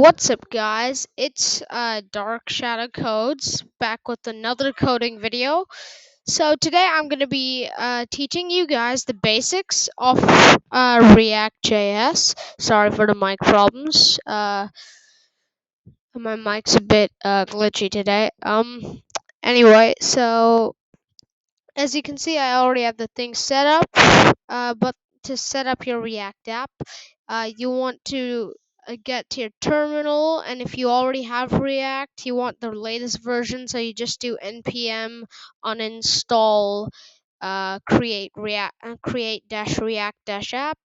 What's up, guys? It's Dark Shadow Codes back with another coding video. So today I'm going to be teaching you guys the basics of React.JS. Sorry for the mic problems. My mic's a bit glitchy today. Anyway, so as you can see, I already have the thing set up. But to set up your React app, you want to get to your terminal, and if you already have React, you want the latest version, so you just do npm uninstall create dash react dash app,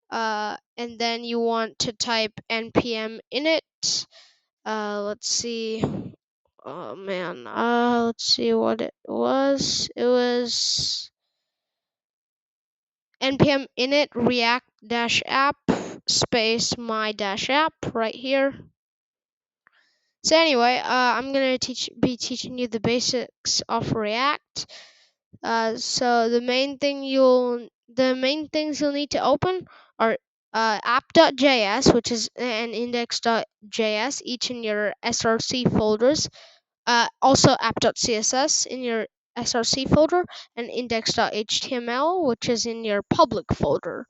and then you want to type npm init. Let's see. Oh man, let's see what it was. It was npm init react dash app space my dash app right here. So anyway, I'm gonna be teaching you the basics of React. So the main things you'll need to open are app.js, which is and index.js, each in your src folders. Also app.css in your src folder, and index.html, which is in your public folder.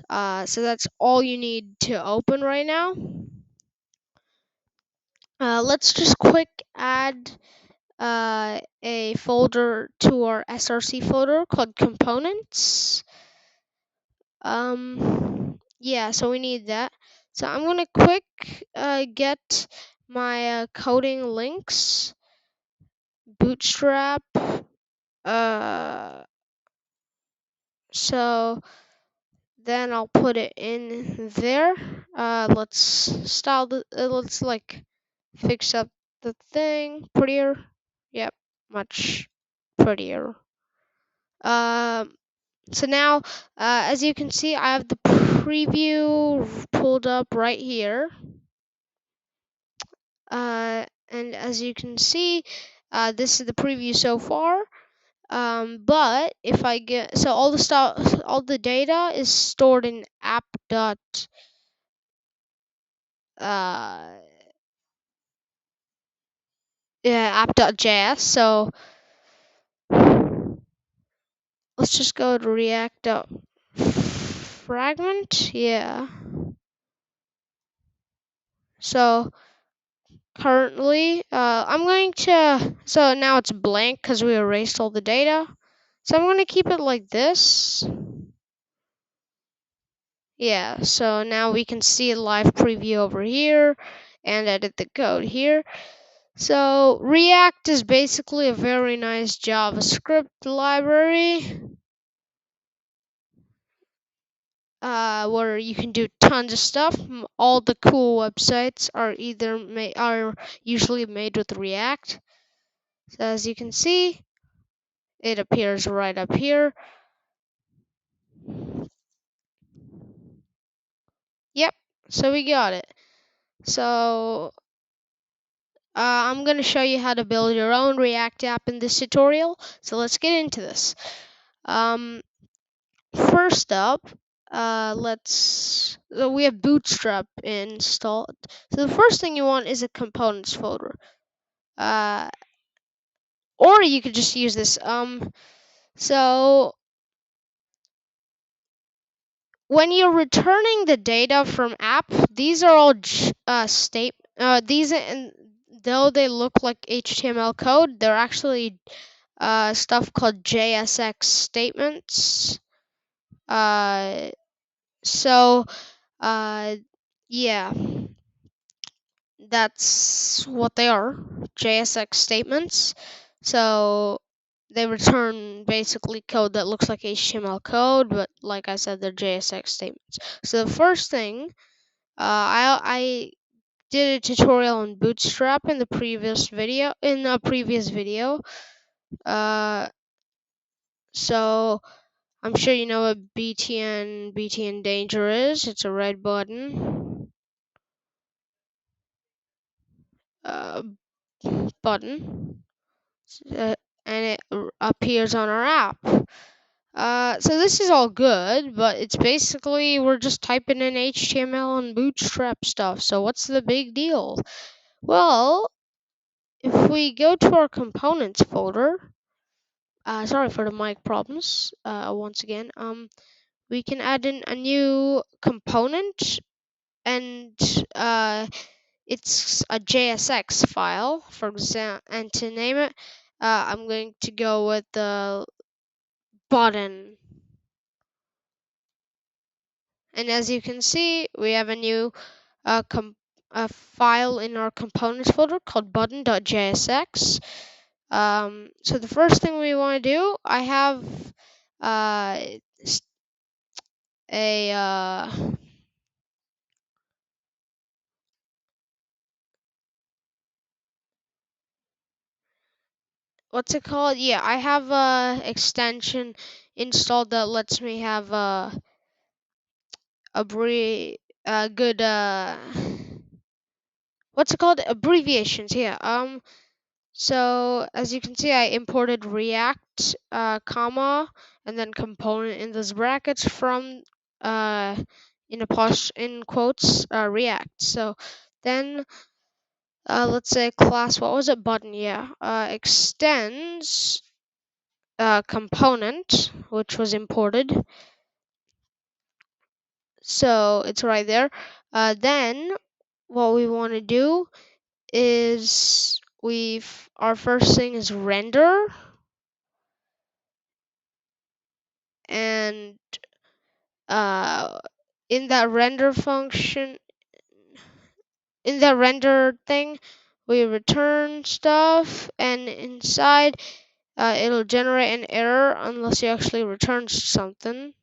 So that's all you need to open right now. Let's just quick add a folder to our src folder called components. Yeah, so we need that. So I'm gonna quick get my coding links, bootstrap. So then I'll put it in there. Let's let's like fix up the thing prettier. Yep, much prettier. So now, as you can see, I have the preview pulled up right here. And as you can see, this is the preview so far. But if I get, so all the stuff, all the data is stored in app.js. So let's just go to React.fragment. Yeah. So currently, I'm going to, so now it's blank because we erased all the data. So I'm going to keep it like this. Yeah, so now we can see a live preview over here and edit the code here. So React is basically a very nice JavaScript library where you can do tons of stuff. All the cool websites are usually made with React. So as you can see, it appears right up here. Yep, so we got it. So I'm going to show you how to build your own React app in this tutorial. So let's get into this. First up, we have Bootstrap installed. So the first thing you want is a components folder. Or you could just use this. So when you're returning the data from app, these are all though they look like HTML code, they're actually stuff called Jsx statements. Yeah, that's what they are, Jsx statements. So they return basically code that looks like HTML code, but like I said, they're Jsx statements. So the first thing, I did a tutorial on Bootstrap in the previous video. So I'm sure you know what BTN danger is. It's a red button. Button. And it appears on our app. So this is all good, but it's basically we're just typing in HTML and Bootstrap stuff. So what's the big deal? Well, if we go to our components folder, sorry for the mic problems. Once again, we can add in a new component, and it's a JSX file, for example. And to name it, I'm going to go with the button. And as you can see, we have a new a file in our components folder called button.jsx. So the first thing we want to do, I have a what's it called? Yeah, I have a extension installed that lets me have good what's it called? Abbreviations. Yeah. So as you can see, I imported React, comma, and then component in those brackets from in quotes React. So then let's say class, what was it? Button. Yeah. Extends component, which was imported. So it's right there. Then what we want to do is our first thing is render, and in that render function, in that render thing, we return stuff, and inside it'll generate an error unless you actually return something.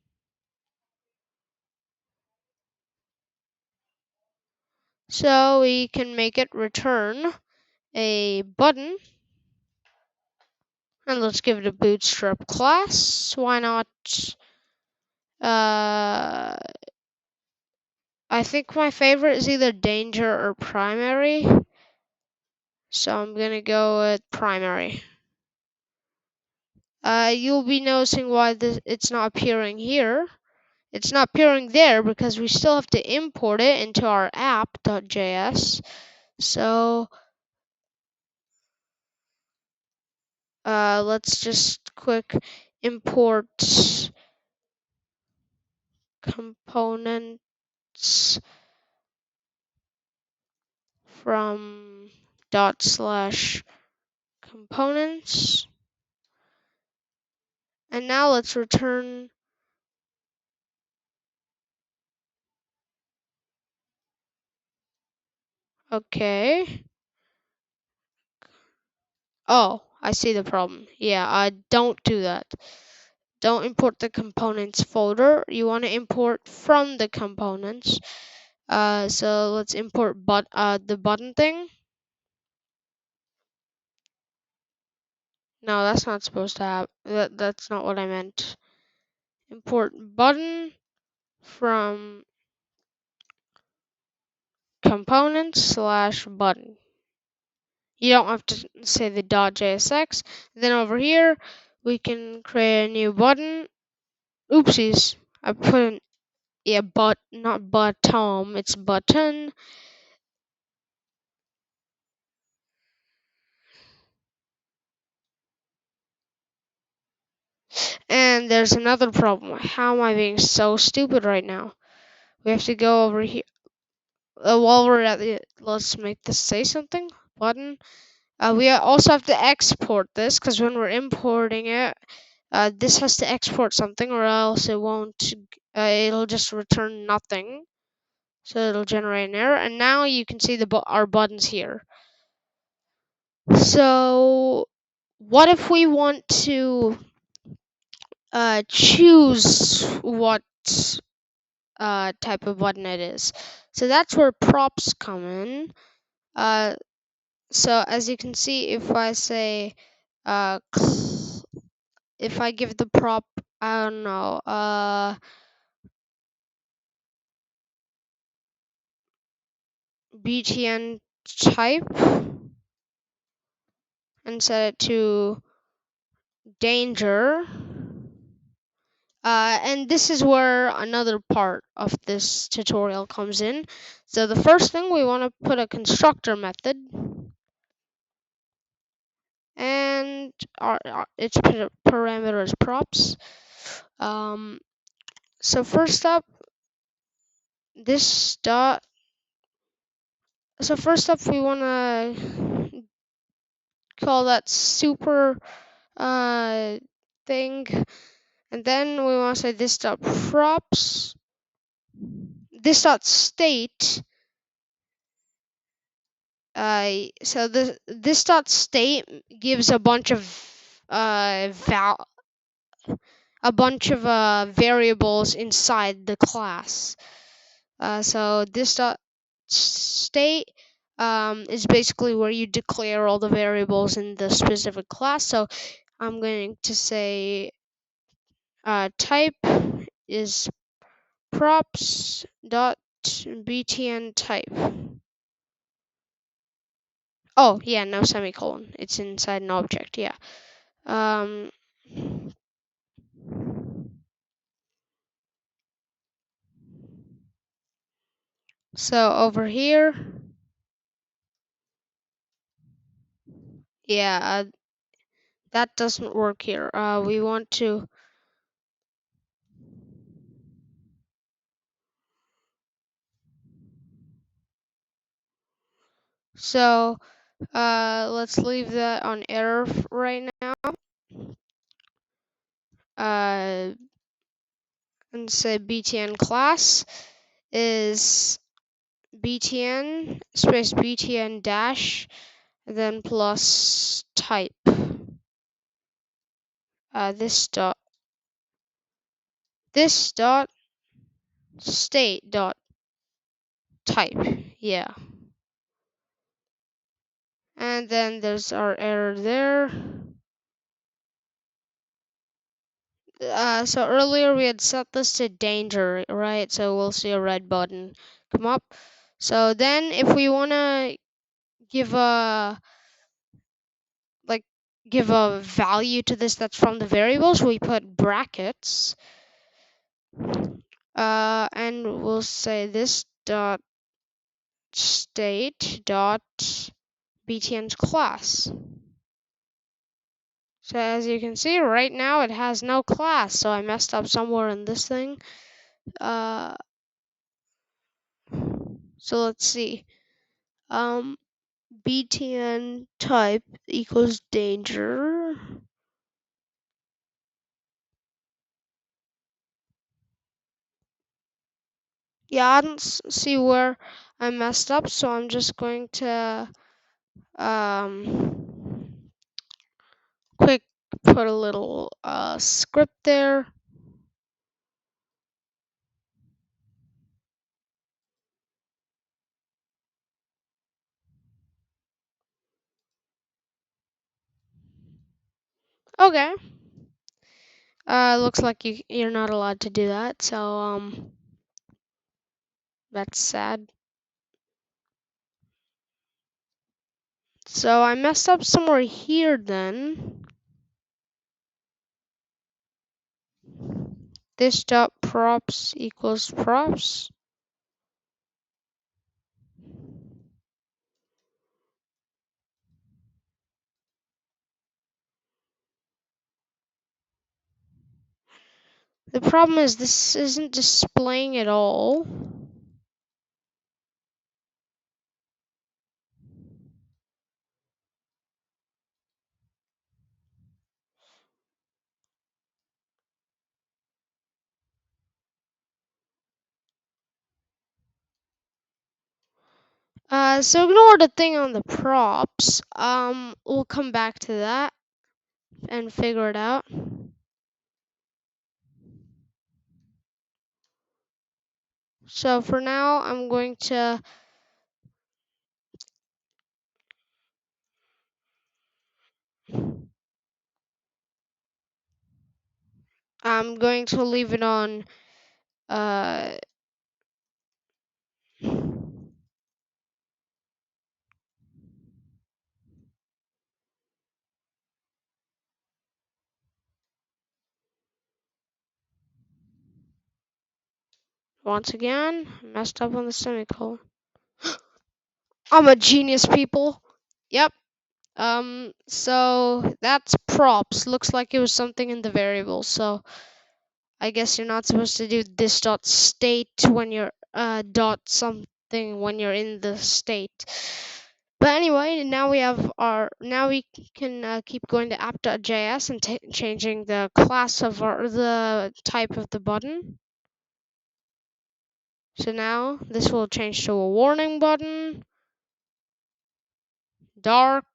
So we can make it return a button, and let's give it a bootstrap class. Why not? I think my favorite is either danger or primary. So I'm gonna go with primary. You'll be noticing why it's not appearing here. It's not appearing there because we still have to import it into our app.js. So let's just quick import components from /components. And now let's return okay. Oh, I see the problem. Yeah, don't do that. Don't import the components folder. You want to import from the components. So let's import the button thing. No, that's not supposed to happen. That's not what I meant. Import button from components /button. You don't have to say the .jsx. Then over here, we can create a new button. Oopsies. I put an, yeah, not bottom, it's button. And there's another problem. How am I being so stupid right now? We have to go over here. While we're at it, let's make this say something. Button. We also have to export this because when we're importing it, this has to export something or else it won't. It'll just return nothing. So it'll generate an error. And now you can see our buttons here. So what if we want to choose what type of button it is? So that's where props come in. So as you can see, if I say if I give the prop, I don't know, btn type, and set it to danger, And this is where another part of this tutorial comes in. So the first thing, we want to put a constructor method, and its parameters props. So first up, this dot. So first up, we want to call that super thing, and then we want to say this dot props, this dot state. So this dot state gives a bunch of variables inside the class. So this dot state is basically where you declare all the variables in the specific class. So I'm going to say type is props dot btn type. Oh yeah, no semicolon. It's inside an object. Yeah. So over here, yeah, that doesn't work here. We want to. So let's leave that on error right now. And say btn class is btn space btn dash, then plus type. This dot state dot type. Yeah. And then there's our error there. So earlier we had set this to danger, right? So we'll see a red button come up. So then if we want to give a value to this that's from the variables, we put brackets. And we'll say this dot state dot btn's class. So as you can see right now, it has no class, so I messed up somewhere in this thing. So let's see. Btn type equals danger. Yeah, I don't see where I messed up, so I'm just going to quick put a little script there. Okay. Looks like you're not allowed to do that, so that's sad. So I messed up somewhere here then. This dot props equals props. The problem is this isn't displaying at all. So ignore the thing on the props. We'll come back to that and figure it out. So for now, I'm going to leave it on Once again, messed up on the semicolon. I'm a genius, people. Yep. So that's props. Looks like it was something in the variable. So I guess you're not supposed to do this dot state when you're dot something when you're in the state. But anyway, now we can keep going to app.js and changing the class of the type of the button. So now this will change to a warning button, dark,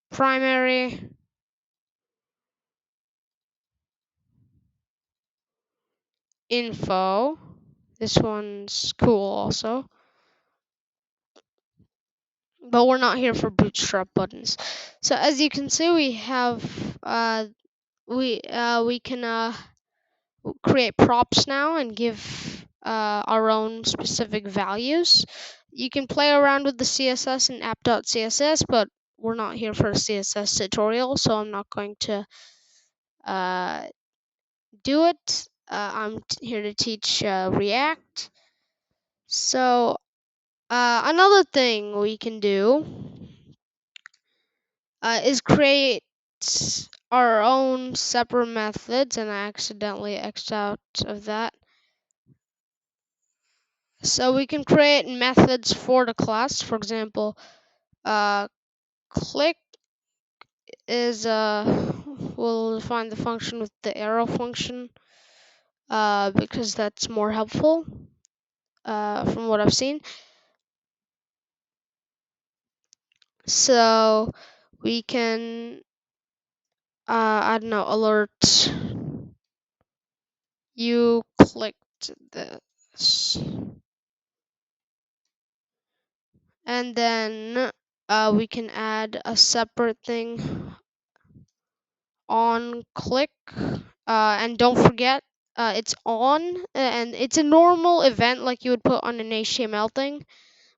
primary, info. This one's cool also. But we're not here for bootstrap buttons. So as you can see, we have we can create props now and give our own specific values. You can play around with the CSS in app.css, but we're not here for a CSS tutorial, so I'm not going to do it. I'm here to teach React. So another thing we can do is create our own separate methods, and I accidentally X'd out of that. So we can create methods for the class. For example, click is we'll define the function with the arrow function because that's more helpful from what I've seen. So we can I don't know, alert you clicked this, and then we can add a separate thing on click, and don't forget it's on, and it's a normal event like you would put on an HTML thing,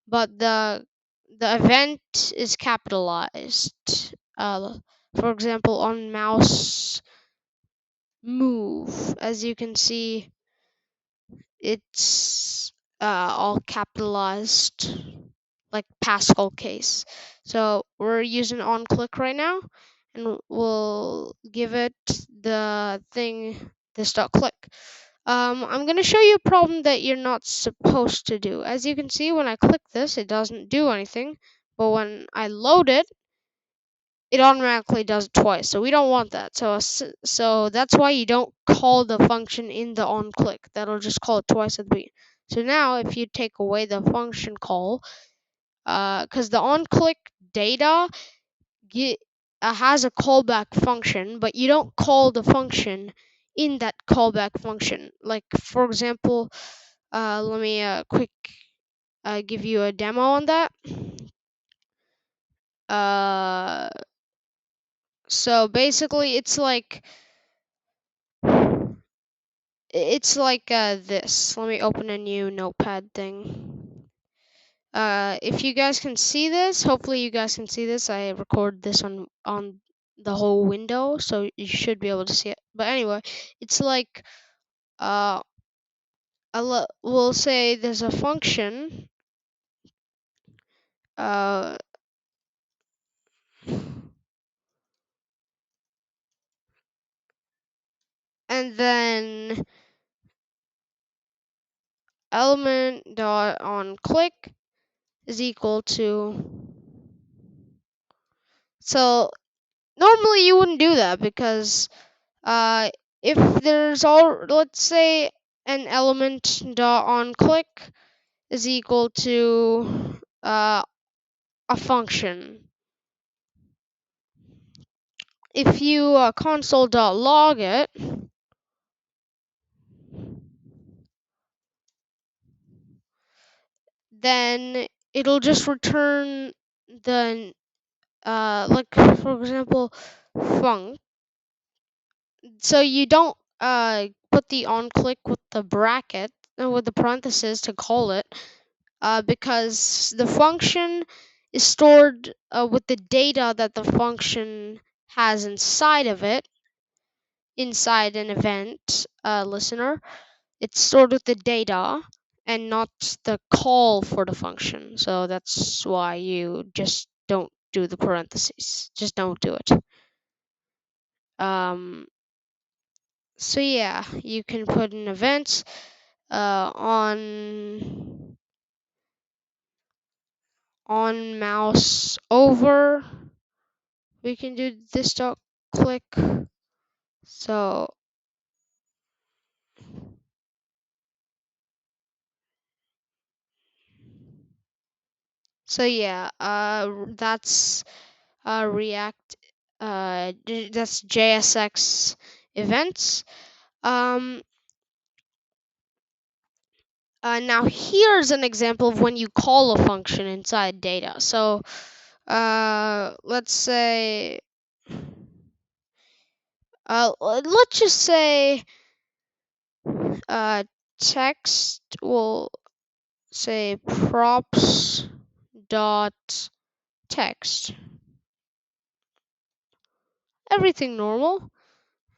but the event is capitalized. For example, on mouse move, as you can see, it's all capitalized like Pascal case. So we're using on click right now, and we'll give it the thing this dot click. I'm gonna show you a problem that you're not supposed to do. As you can see, when I click this, it doesn't do anything, but when I load it, it automatically does it twice. So we don't want that. So that's why you don't call the function in the on click. That'll just call it twice at the beginning. So now if you take away the function call, because the on click data has a callback function, but you don't call the function in that callback function. Like for example, let me quick give you a demo on that. So basically it's like this. Let me open a new notepad thing. If you guys can see this, hopefully you guys can see this. I record this on the whole window, so you should be able to see it. But anyway, it's like we'll say there's a function and then element dot on click is equal to. So normally you wouldn't do that because if there's let's say an element dot on click is equal to a function. If you console.log it, then it'll just return the like for example func. So you don't put the on click with the bracket with the parentheses to call it, because the function is stored with the data that the function has inside of it, inside an event listener, it's stored with the data and not the call for the function. So that's why you just don't do the parentheses. Just don't do it. So yeah, you can put an event on mouse over. We can do this dot click. So yeah, that's React. That's JSX events. Now here's an example of when you call a function inside data. So let's say, let's just say text will say props dot text. Everything normal.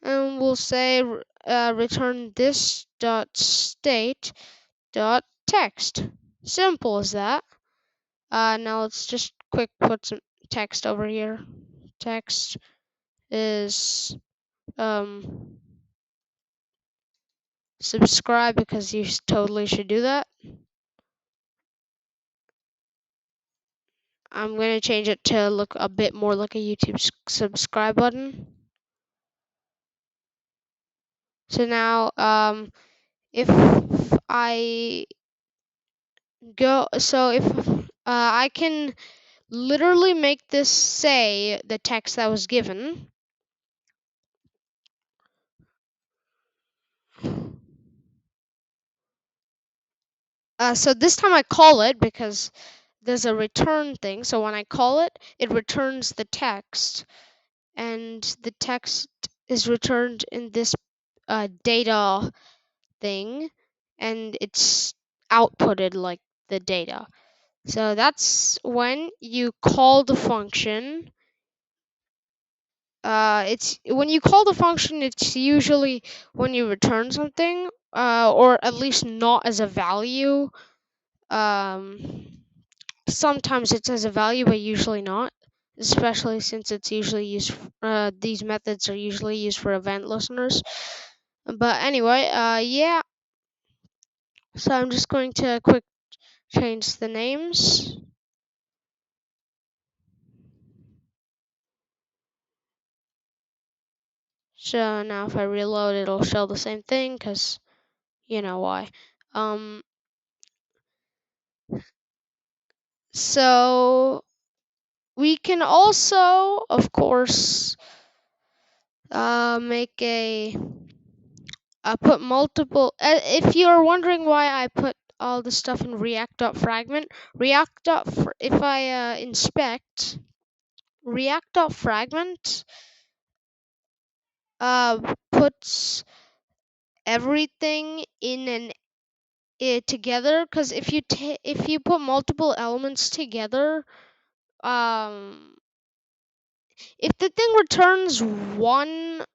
And we'll say return this dot state dot text. Simple as that. Now let's just quick put some text over here. Text is subscribe, because you totally should do that. I'm gonna change it to look a bit more like a YouTube subscribe button. So now if I go, so if I can literally make this say the text that was given. So this time I call it because there's a return thing. So when I call it, it returns the text, and the text is returned in this data thing, and it's outputted like the data. So that's when you call the function. It's when you call the function, it's usually when you return something, or at least not as a value. Sometimes it's as a value, but usually not. Especially since it's usually used. These methods are usually used for event listeners. But anyway, yeah. So I'm just going to quick change the names. So now if I reload, it'll show the same thing, because you know why. So we can also, of course, make a put multiple. If you're wondering why I put all the stuff in React.fragment, if I inspect React.fragment, puts everything in an together, because if you put multiple elements together, if the thing returns one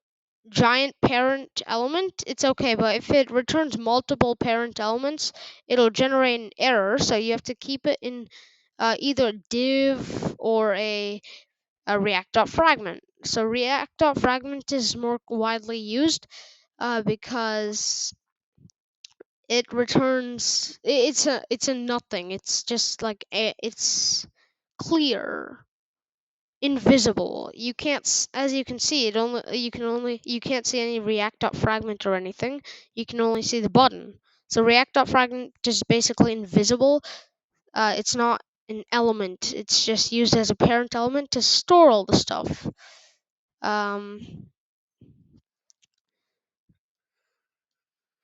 giant parent element, it's okay, but if it returns multiple parent elements, it'll generate an error. So you have to keep it in either div or a React.fragment. So React.fragment is more widely used because it returns, it's a nothing. It's just like it's clear, invisible. You can't, as you can see, you can't see any React.fragment or anything. You can only see the button. So React.fragment is basically invisible. It's not an element. It's just used as a parent element to store all the stuff.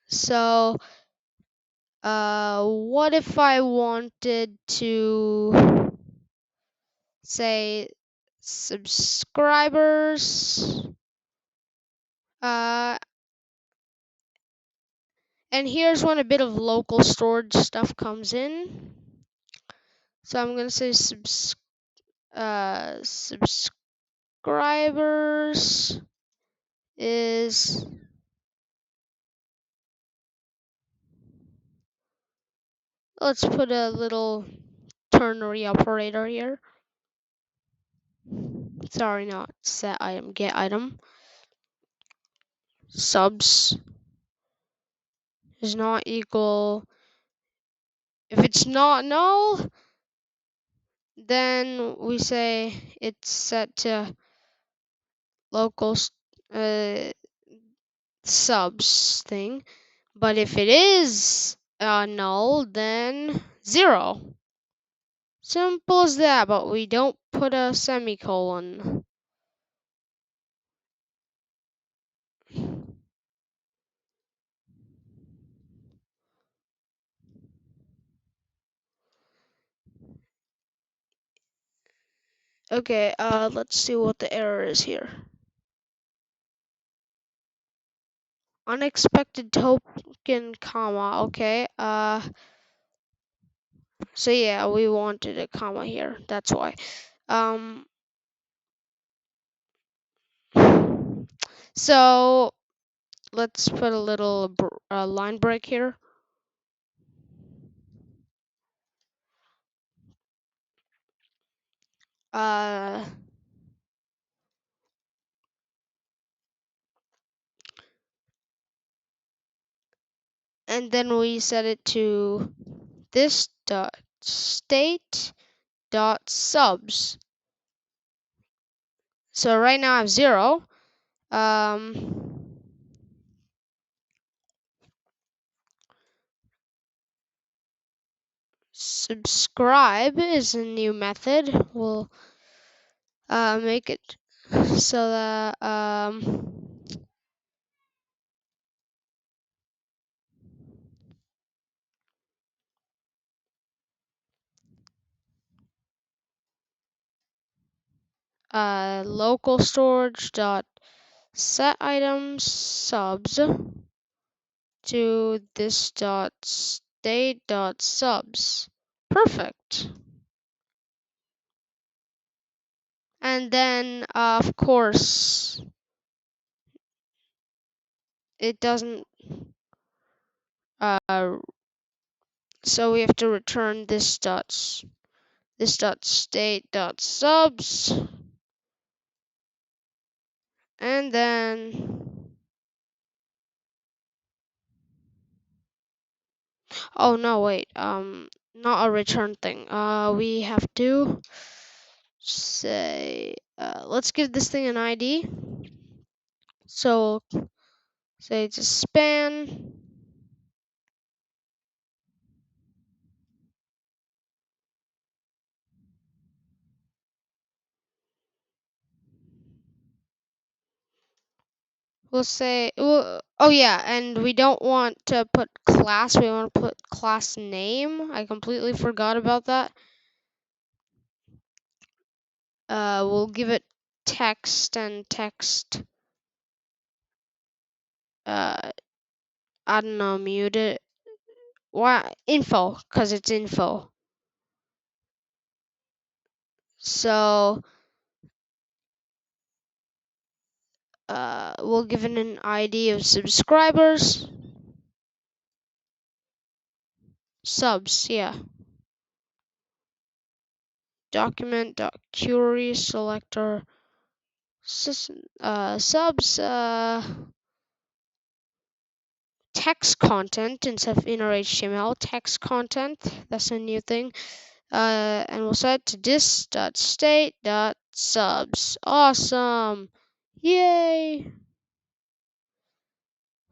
So what if I wanted to say subscribers? And here's when a bit of local storage stuff comes in. So I'm gonna say subscribers. subscribers is let's put a little ternary operator here. Sorry, not set item, get item. Subs is not equal. If it's not null, then we say it's set to local subs thing. But if it is null, then 0. Simple as that, but we don't put a semicolon. Okay, let's see what the error is here. Unexpected token, comma, okay. So yeah, we wanted a comma here, that's why. So let's put a little line break here. And then we set it to this dot state dot subs. So right now I have 0. Subscribe is a new method. We'll make it so that local storage dot set items subs to this dot state dot subs. Perfect. And then of course it doesn't so we have to return this dot state dot subs, and then oh no, wait, not a return thing. We have to say let's give this thing an ID. So say it's a span. We'll say, oh yeah, and we don't want to put class, we want to put class name. I completely forgot about that. We'll give it text and text. I don't know, mute it. Why info? Because it's info. So we'll give it an ID of subscribers. Subs, yeah. Document.query selector subs text content instead of inner HTML. Text content, that's a new thing. And we'll set to dis.state.subs. Awesome! Yay!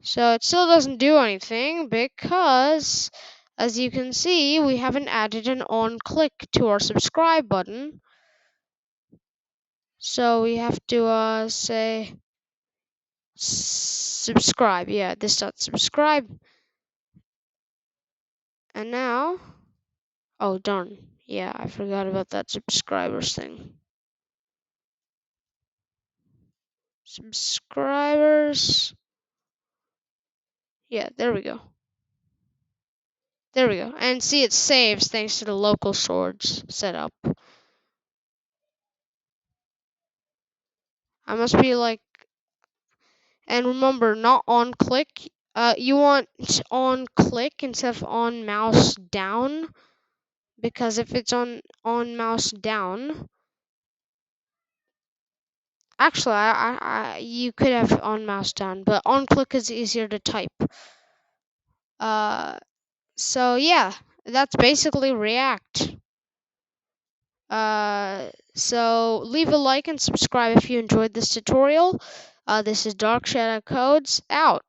So it still doesn't do anything because, as you can see, we haven't added an on click to our subscribe button. So we have to say subscribe. Yeah, this dot subscribe. And now, oh darn, yeah, I forgot about that subscribers thing. Subscribers. Yeah, there we go. There we go. And see, it saves thanks to the local storage setup. I must be like, and remember, not on click. You want on click instead of on mouse down, because if it's on mouse down, actually, you could have on mouse down, but on click is easier to type. So yeah, that's basically React. So leave a like and subscribe if you enjoyed this tutorial. This is Dark Shadow Codes out.